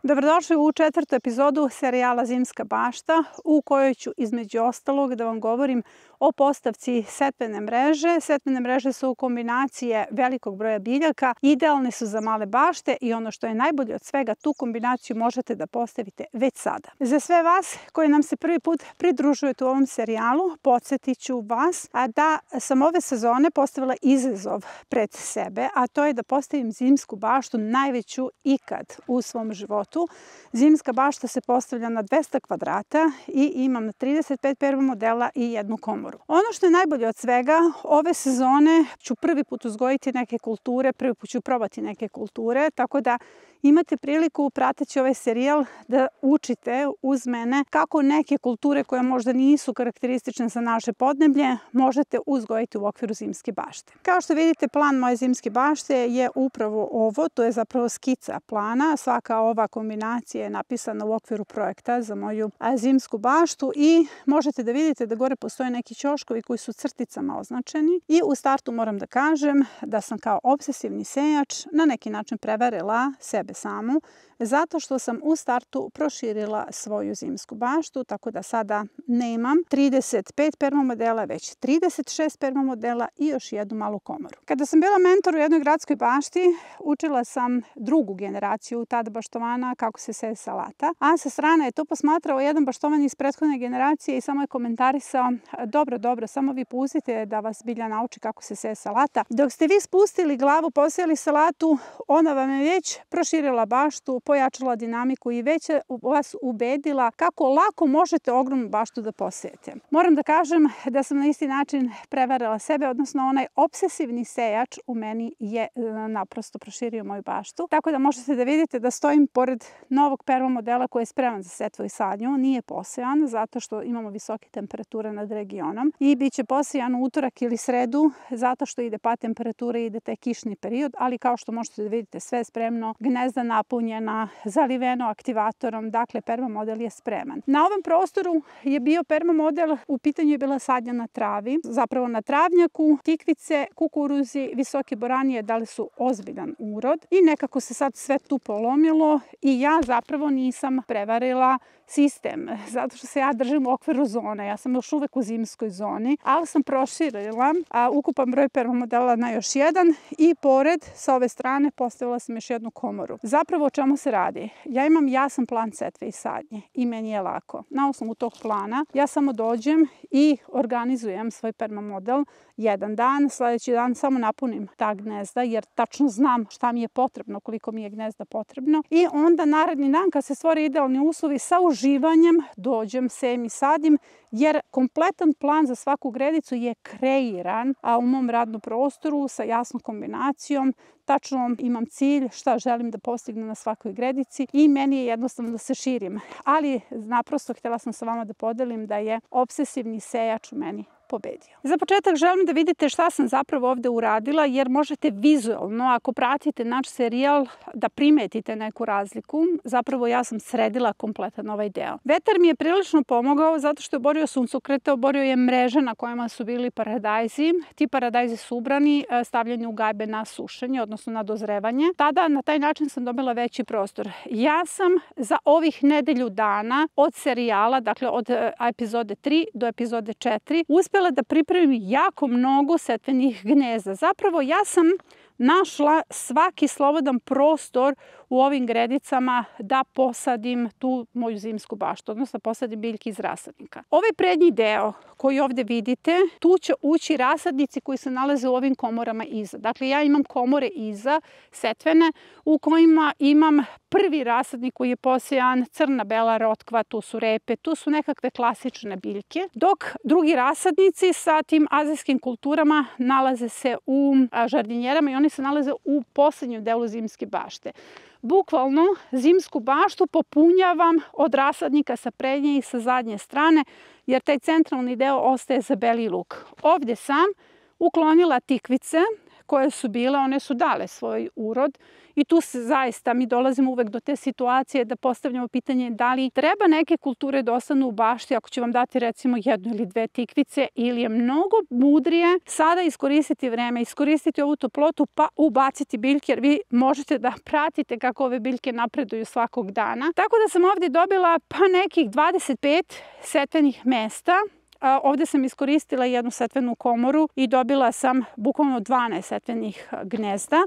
Dobrodošli u 4. epizodu serijala Zimska bašta, u kojoj ću između ostalog da vam govorim o postavci setvene mreže. Setvene mreže su kombinacije velikog broja biljaka, idealne su za male bašte i ono što je najbolje od svega, tu kombinaciju možete da postavite već sada. Za sve vas koji nam se prvi put pridružujete u ovom serijalu, podsjetit ću vas da sam ove sezone postavila izazov pred sebe, a to je da postavim zimsku baštu najveću ikad u svom životu. Zimska bašta se postavlja na 200 kvadrata i imam 35 perma modela i jednu komoru. Ono što je najbolje od svega, ove sezone ću prvi put uzgojiti neke kulture, prvi put ću probati neke kulture, tako da imate priliku prateći ovaj serijal da učite uz mene kako neke kulture koje možda nisu karakteristične za naše podneblje možete uzgojiti u okviru zimske bašte. Kao što vidite, plan moje zimske bašte je upravo ovo, to je zapravo skica plana. Svaka ova kombinacija je napisana u okviru projekta za moju zimsku baštu i možete da vidite da gore postoje neki ćoškovi koji su crticama označeni i u startu moram da kažem da sam kao obsesivni sejač na neki način prevarila sebe samu, zato što sam u startu proširila svoju zimsku baštu, tako da sada nemam 35 perma modela, već 36 perma modela i još jednu malu komoru. Kada sam bila mentor u jednoj gradskoj bašti, učila sam drugu generaciju tada baštovana kako se seje salata, a sa strane je to posmatrao jedan baštovan iz prethodne generacije i samo je komentarisao: dobro, samo vi pustite da vas bilja nauči kako se seje salata. Dok ste vi spustili glavu, posejali salatu, ona vam je već proširila baštu, pojačala dinamiku i već vas ubedila kako lako možete ogromnu baštu da posejete. Moram da kažem da sam na isti način prevarila sebe, odnosno onaj obsesivni sejač u meni je naprosto proširio moju baštu. Tako da možete da vidite da stojim pored novog perma modela koji je spreman za setvu i sadnju. Nije posejan zato što imamo visoke temperature nad regionom i bit će posejan u utorak ili sredu zato što ide pad temperature i ide taj kišni period, ali kao što možete da vidite, sve je spremno, gnezda napunjena, zaliveno aktivatorom, dakle perma model je spreman. Na ovom prostoru je bio perma model, u pitanju je bila sadnja na travi, zapravo na travnjaku, tikvice, kukuruzi, visoke boranije dali su ozbiljan urod i nekako se sad sve tu polomilo i ja zapravo nisam prevarila sistem, zato što se ja držim u okviru zone. Ja sam još uvek u zimskoj zoni, ali sam proširila ukupan broj perma modela na još jedan i pored sa ove strane postavila sam još jednu komoru. Zapravo o čemu se radi? Ja imam jasan plan setve i sadnje i meni je lako. Na osnovu tog plana ja samo dođem i organizujem svoj perma model jedan dan, sledeći dan samo napunim ta gnezda jer tačno znam šta mi je potrebno, koliko mi je gnezda potrebno i onda naredni dan kad se stvore idealni uslovi sa uživanjem dođem, sejem i sadim jer kompletan plan za svaku gredicu je kreiran u mom radnom prostoru sa jasnom kombinacijom. Tačno imam cilj šta želim da postignem na svakoj gredici i meni je jednostavno da se širim. Ali naprosto htjela sam sa vama da podelim da je obsesivni sejač u meni pobedio. Za početak želim da vidite šta sam zapravo ovde uradila jer možete vizualno, ako pratite naš serijal, da primetite neku razliku. Zapravo ja sam sredila kompletan ovaj deo. Vetar mi je prilično pomogao zato što je oborio suncokrete, oborio je mreže na kojima su bili paradajzi. Ti paradajzi su ubrani, stavljeni u gajbe na sušenje, odnosno na dozrevanje. Tada na taj način sam dobila veći prostor. Ja sam za ovih nedelju dana od serijala, dakle od epizode 3 do epizode 4, uspela da pripremim jako mnogo setvenih gnezda. Zapravo ja sam našla svaki slobodan prostor u ovim gredicama da posadim tu moju zimsku baštu, odnosno posadim biljke iz rasadnika. Ovaj prednji deo koji ovde vidite, tu će ući rasadnici koji se nalaze u ovim komorama iza. Dakle, ja imam komore iza setvene u kojima imam prvi rasadnik koji je posejan, crna, bela rotkva, tu su repe, tu su nekakve klasične biljke, dok drugi rasadnici sa tim azijskim kulturama nalaze se u žardinjerama i oni se nalaze u poslednjem delu zimske bašte. Bukvalno zimsku baštu popunjavam od rasadnika sa prednje i sa zadnje strane, jer taj centralni deo ostaje za beli luk. Ovdje sam uklonila tikvice koje su bile, one su dale svoj urod I tu se zaista mi dolazimo uvek do te situacije da postavljamo pitanje da li treba neke kulture da ostanu u bašti ako će vam dati recimo 1 ili 2 tikvice, ili je mnogo mudrije sada iskoristiti vreme, iskoristiti ovu toplotu pa ubaciti biljke, jer vi možete da pratite kako ove biljke napreduju svakog dana. Tako da sam ovdje dobila pa nekih 25 setvenih mesta. Ovdje sam iskoristila jednu setvenu komoru i dobila sam bukvalno 12 setvenih gnezda.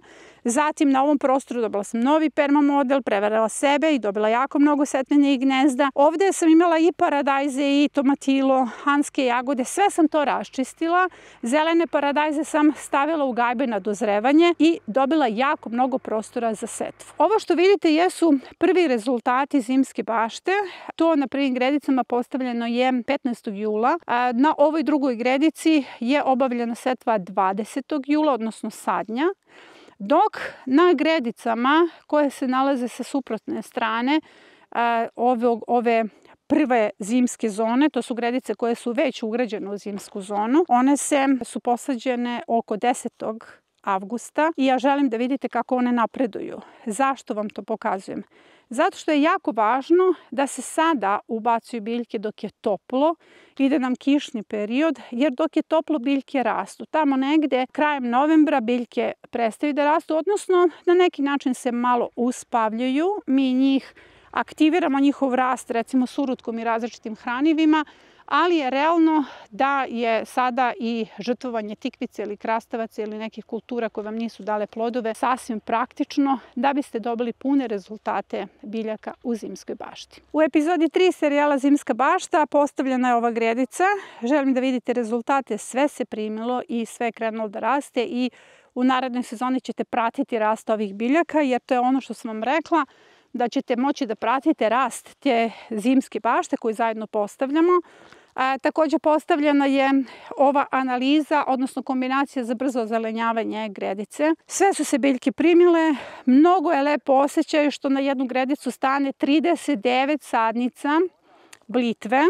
Zatim na ovom prostoru dobila sam novi permamodel, prevarila sebe i dobila jako mnogo setvenih gnezda. Ovdje sam imala i paradajze i tomatilo, hanske jagode, sve sam to raščistila. Zelene paradajze sam stavila u gajbe na dozrevanje i dobila jako mnogo prostora za setvu. Ovo što vidite jesu prvi rezultati zimske bašte. To na prvim gredicama postavljeno je 15. jula. Na ovoj drugoj gredici je obavljena setva 20. jula, odnosno sadnja. Dok na gredicama koje se nalaze sa suprotne strane ove prve zimske zone, to su gredice koje su već ugrađene u zimsku zonu, one su posađene oko 10. avgusta i ja želim da vidite kako one napreduju. Zašto vam to pokazujem? Zato što je jako važno da se sada ubacuju biljke dok je toplo, ide nam kišni period, jer dok je toplo biljke rastu. Tamo negde krajem novembra biljke prestaju da rastu, odnosno na neki način se malo uspavljuju. Mi njih aktiviramo, njihov rast recimo surutkom i različitim hranivima, ali je realno da je sada i žrtvovanje tikvice ili krastavaca ili nekih kultura koje vam nisu dale plodove sasvim praktično da biste dobili pune rezultate biljaka u zimskoj bašti. U epizodi 3 serijala Zimska bašta postavljena je ova gredica. Želim da vidite rezultate, sve se primilo i sve je krenulo da raste i u narednoj sezoni ćete pratiti rast ovih biljaka, jer to je ono što sam vam rekla, da ćete moći da pratite rast te zimske bašte koju zajedno postavljamo. Također postavljena je ova analiza, odnosno kombinacija za brzo ozelenjavanje gredice. Sve su se biljke primile, mnogo je lepo osjećaj što na jednu gredicu stane 39 sadnica blitve.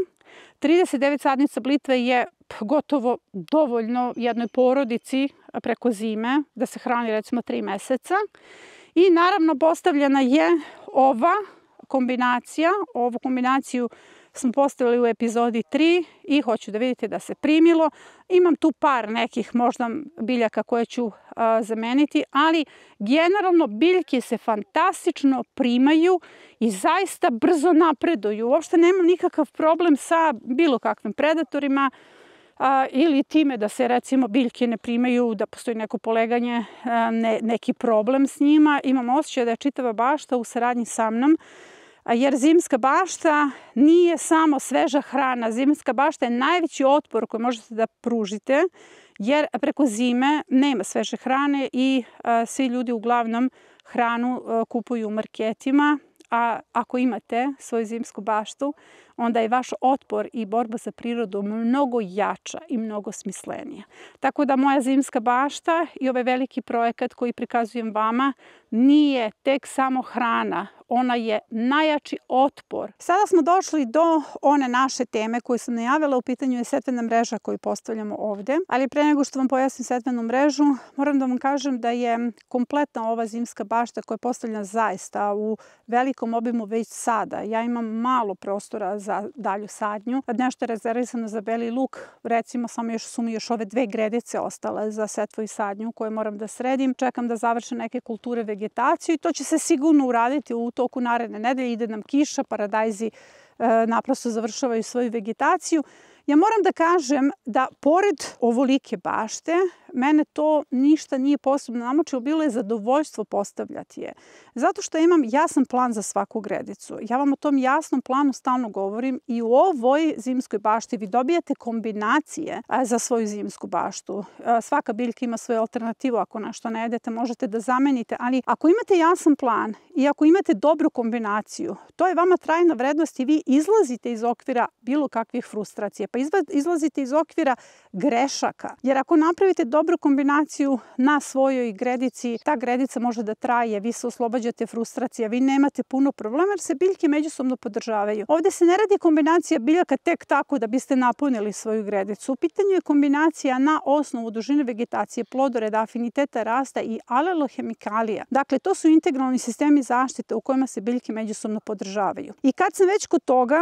39 sadnica blitve je gotovo dovoljno jednoj porodici preko zime da se hrani recimo 3 meseca. I naravno postavljena je ova kombinacija. Ovu kombinaciju smo postavili u epizodi 3 i hoću da vidite da se primilo. Imam tu par nekih možda biljaka koje ću zameniti, ali generalno biljke se fantastično primaju i zaista brzo napreduju. Uopšte nemam nikakav problem sa bilo kakvim predatorima ili time da se recimo biljke ne primaju, da postoji neko poleganje, neki problem s njima. Imam osjećaj da je čitava bašta u saradnji sa mnom, jer zimska bašta nije samo sveža hrana. Zimska bašta je najveći otpor koji možete da pružite, jer preko zime nema sveže hrane i svi ljudi uglavnom hranu kupuju u marketima. A ako imate svoju zimsku baštu, onda je vaš otpor i borba za prirodu mnogo jača i mnogo smislenija. Tako da moja zimska bašta i ovaj veliki projekat koji prikazujem vama nije tek samo hrana. Ona je najjači otpor. Sada smo došli do one naše teme koju sam najavila. U pitanju je setvena mreža koju postavljamo ovdje. Ali pre nego što vam pojasnim setvenu mrežu, moram da vam kažem da je kompletna ova zimska bašta koja je postavljena zaista u velikom obimu već sada. Ja imam malo prostora za dalju sadnju. Nešto je rezervisano za beli luk. Recimo samo su mi još ove 2 gredice ostale za setvu i sadnju koje moram da sredim. Čekam da završe neke kulture vegetaciju i to će se sigurno uraditi u toku naredne nedelje. Ide nam kiša, paradajzi naprosto završavaju svoju vegetaciju. Ja moram da kažem da pored ovolike bašte, mene to ništa nije posebno namučilo, bilo je zadovoljstvo postavljati je. Zato što imam jasan plan za svaku gredicu. Ja vam o tom jasnom planu stalno govorim i u ovoj zimskoj bašti vi dobijate kombinacije za svoju zimsku baštu. Svaka biljka ima svoju alternativu, ako nešto ne jedete možete da zamenite, ali ako imate jasan plan i ako imate dobru kombinaciju, to je vama trajna vrednost i vi izlazite iz okvira bilo kakvih frustracija, pa izlazite iz okvira grešaka. Jer ako napravite dobru kombinaciju na svojoj gredici, ta gredica može da traje, vi se oslobađate frustracija, vi nemate puno problema jer se biljke međusobno podržavaju. Ovde se ne radi kombinacija biljaka tek tako da biste napunili svoju gredicu. U pitanju je kombinacija na osnovu dužine vegetacije, plodoreda, afiniteta rasta i alelohemikalija. Dakle, to su integralni sistemi zaštite u kojima se biljke međusobno podržavaju. I kad sam već kod toga,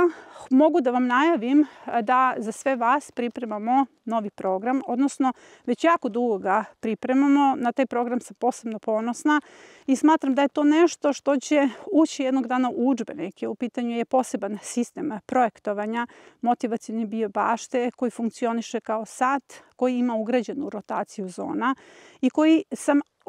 mogu da vam najavim da za sve vas pripremamo novi program, odnosno već jako dugo ga pripremamo. Na taj program sam posebno ponosna i smatram da je to nešto što će ući jednog dana u udžbenike. U pitanju je poseban sistem projektovanja motivacione biobašte koji funkcioniše kao sat, koji ima ugrađenu rotaciju zona i koji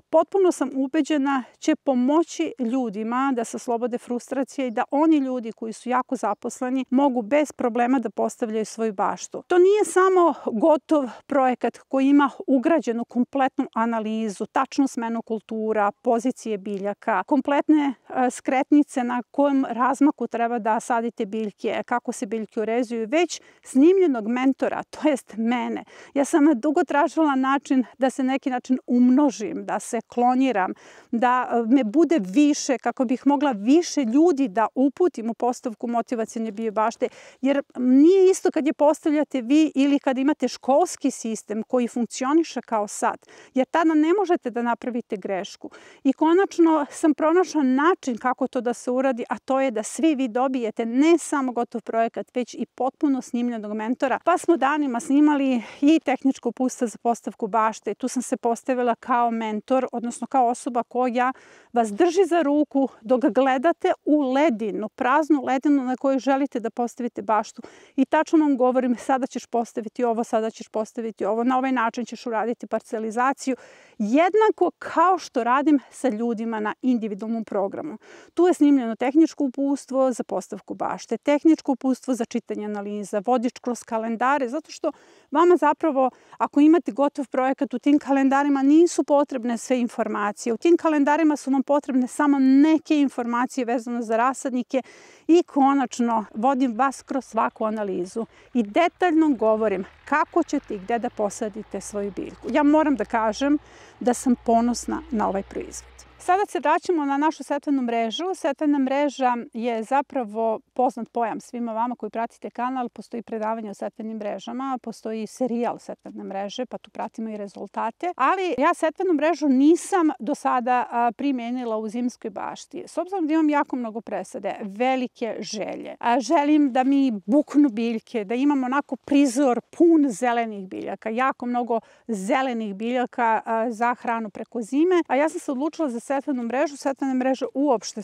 potpuno sam ubeđena će pomoći ljudima da se oslobode frustracije i da oni ljudi koji su jako zaposleni mogu bez problema da postavljaju svoju baštu. To nije samo gotov projekat koji ima ugrađenu kompletnu analizu, tačnu smenu kultura, pozicije biljaka, kompletne skretnice na kojem razmaku treba da sadite biljke, kako se biljke urezuju, već snimljenog mentora, to jest mene. Ja sam dugo tražila način da se neki način umnožim, da se kloniram, da me bude više kako bih mogla više ljudi da uputim u postavku motivacione biobašte, jer nije isto kad je postavljate vi ili kad imate školski sistem koji funkcioniše kao sat, jer tada ne možete da napravite grešku. I konačno sam pronašla način kako to da se uradi, a to je da svi vi dobijete ne samo gotov projekat, već i potpuno snimljenog mentora. Pa smo danima snimali i tehničko uputstvo za postavku bašte. Tu sam se postavila kao mentor, odnosno kao osoba koja vas drži za ruku dok gledate u ledinu, praznu ledinu na kojoj želite da postavite baštu. I tačno vam govorim, sada ćeš postaviti ovo, sada ćeš postaviti ovo, na ovaj način ćeš uraditi parcelizaciju. Jednako kao što radim sa ljudima na individualnom programu. Tu je snimljeno tehničko uputstvo za postavku bašte, tehničko uputstvo za čitanje analiza, vodič kroz kalendare, zato što vama zapravo, ako imate gotov projekat, u tim kalendarima nisu potrebne sve informacije. U tim kalendarima su vam potrebne samo neke informacije vezano za rasadnike i konačno vodim vas kroz svaku analizu i detaljno govorim kako ćete i gde da posadite svoju biljku. Ja moram da kažem da sam ponosna na ovaj proizvod. Sada se vraćamo na našu setvenu mrežu. Setvena mreža je zapravo poznat pojam svima vama koji pratite kanal. Postoji predavanje o setvenim mrežama, postoji serijal setvene mreže, pa tu pratimo i rezultate. Ali ja setvenu mrežu nisam do sada primenila u zimskoj bašti. S obzirom da imam jako mnogo presade, velike želje. Želim da mi buknu biljke, da imam onako prizor pun zelenih biljaka, jako mnogo zelenih biljaka za hranu preko zime. A ja sam se odlučila za setvenu mrežu. Setvene mreže uopšte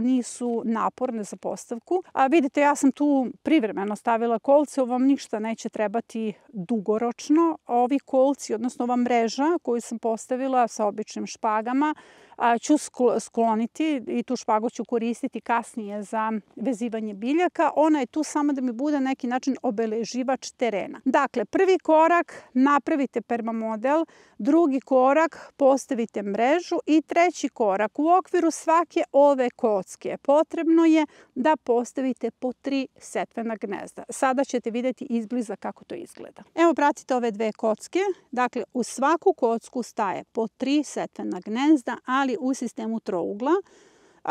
nisu naporne za postavku. Vidite, ja sam tu privremeno stavila kolce, ovo vam ništa neće trebati dugoročno. Ovi kolci, odnosno ova mreža koju sam postavila sa običnim špagama, ću skloniti i tu špagu ću koristiti kasnije za vezivanje biljaka. Ona je tu samo da mi bude neki način obeleživač terena. Dakle, prvi korak napravite permamodel, drugi korak postavite mrežu i treći korak u okviru svake ove kocke potrebno je da postavite po 3 setvena gnezda. Sada ćete vidjeti izbliza kako to izgleda. Evo, pratite ove dve kocke. Dakle, u svaku kocku staje po 3 setvena gnezda, ali u sistemu trougla.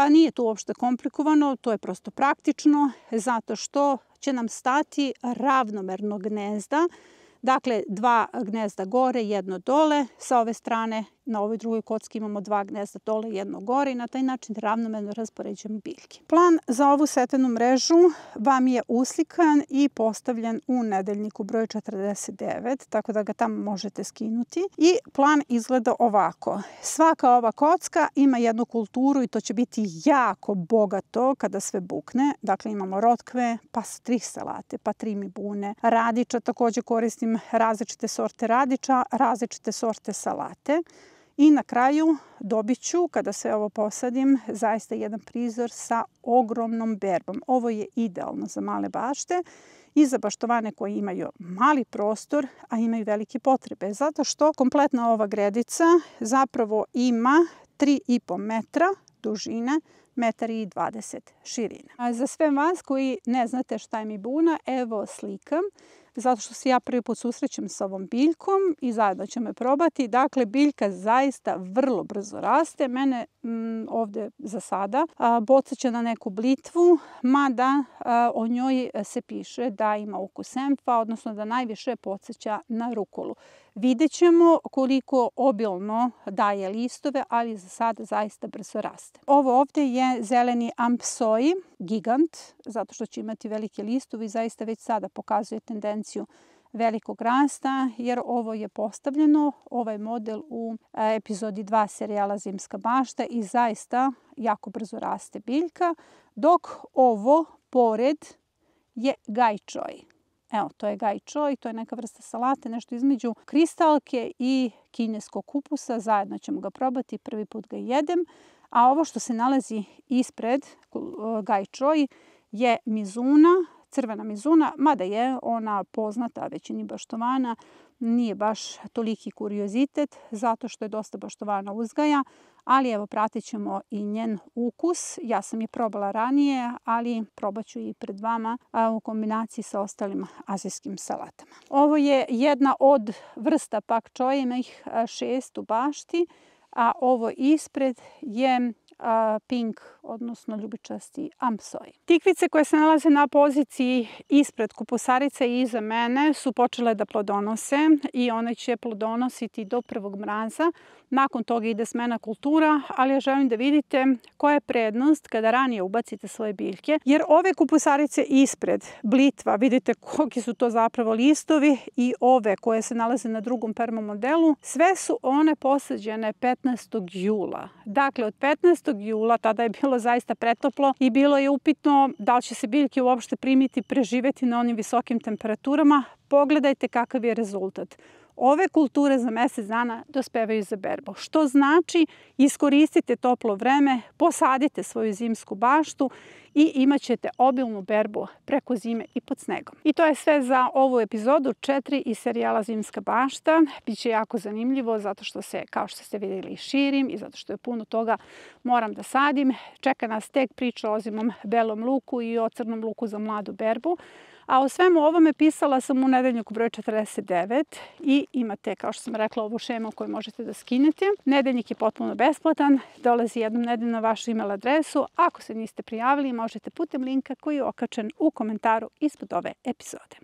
Nije to uopšte komplikovano, to je prosto praktično, zato što će nam stati ravnomerno gnezda. Dakle, 2 gnezda gore, 1 dole. Sa ove strane, na ovoj drugoj kocki imamo 2 gnezda dole, 1 gore i na taj način ravnomerno raspoređujemo biljke. Plan za ovu setvenu mrežu vam je uslikan i postavljen u nedeljniku broj 49, tako da ga tamo možete skinuti. I plan izgleda ovako. Svaka ova kocka ima jednu kulturu i to će biti jako bogato kada sve bukne. Dakle, imamo rotkve, pa 3 salate, pa 3 mibune, radiča, takođe koristim različite sorte radiča, različite sorte salate. I na kraju dobit ću, kada sve ovo posadim, zaista jedan prizor sa ogromnom berbom. Ovo je idealno za male bašte i za baštovane koji imaju mali prostor, a imaju velike potrebe. Zato što kompletna ova gredica zapravo ima 3,5 metra dužine, 1,20 m širine. A za sve vas koji ne znate šta je mibuna, evo slika. zato što se ja prvi put susrećem sa ovom biljkom i zajedno ćemo je probati. Dakle, biljka zaista vrlo brzo raste. Mene ovde za sada podseća na neku blitvu, mada o njoj se piše da ima ukus emfa, odnosno da najviše podseća na rukolu. Vidjet ćemo koliko obilno daje listove, ali za sada zaista brzo raste. Ovo ovde je zeleni ampsoi, gigant, zato što će imati velike listove i zaista već sada pokazuje tendenciju velikog rasta, jer ovo je postavljeno, ovaj model u epizodi 2 serijala Zimska bašta i zaista jako brzo raste biljka, dok ovo pored je gajčoj. Evo, to je gajčoj, to je neka vrsta salate, nešto između kristalke i kineskog kupusa. Zajedno ćemo ga probati, prvi put ga jedem. A ovo što se nalazi ispred gajčoj je mizuna, crvena mizuna, mada je ona poznata većini baštovana, nije baš toliki kuriozitet, zato što je dosta baštovana uzgaja, ali evo pratit ćemo i njen ukus. Ja sam je probala ranije, ali probat ću i pred vama u kombinaciji sa ostalim azijskim salatama. Ovo je jedna od vrsta pak čoja, ima ih 6 u bašti, a ovo ispred je pink, odnosno ljubičasti ampsoi. Tikvice koje se nalaze na poziciji ispred kupusarice i iza mene su počele da plodonose i one će plodonositi do prvog mraza. Nakon toga ide smena kultura, ali ja želim da vidite koja je prednost kada ranije ubacite svoje biljke, jer ove kupusarice ispred, blitva, vidite koliki su to zapravo listovi, i ove koje se nalaze na drugom permamodelu, sve su one posađene 15. jula. Dakle, od 15. jula, tada je bilo zaista pretoplo i bilo je upitno da li će se biljke uopšte primiti, preživeti na onim visokim temperaturama. Pogledajte kakav je rezultat. Ove kulture za mesec dana dospevaju za berbu, što znači iskoristite toplo vreme, posadite svoju zimsku baštu i imat ćete obilnu berbu preko zime i pod snegom. I to je sve za ovu epizodu 4 iz serijala Zimska bašta. Biće jako zanimljivo zato što se, kao što ste vidjeli, širim i zato što je puno toga moram da sadim. Čeka nas tek priča o zimom belom luku i o crnom luku za mladu berbu. A o svemu ovome pisala sam u nedeljniku broj 49 i imate, kao što sam rekla, ovu šemu koju možete da skinete. Nedeljnik je potpuno besplatan, dolazi jednom nedeljno na vašu email adresu. Ako se niste prijavili, možete putem linka koji je okačen u komentaru ispod ove epizode.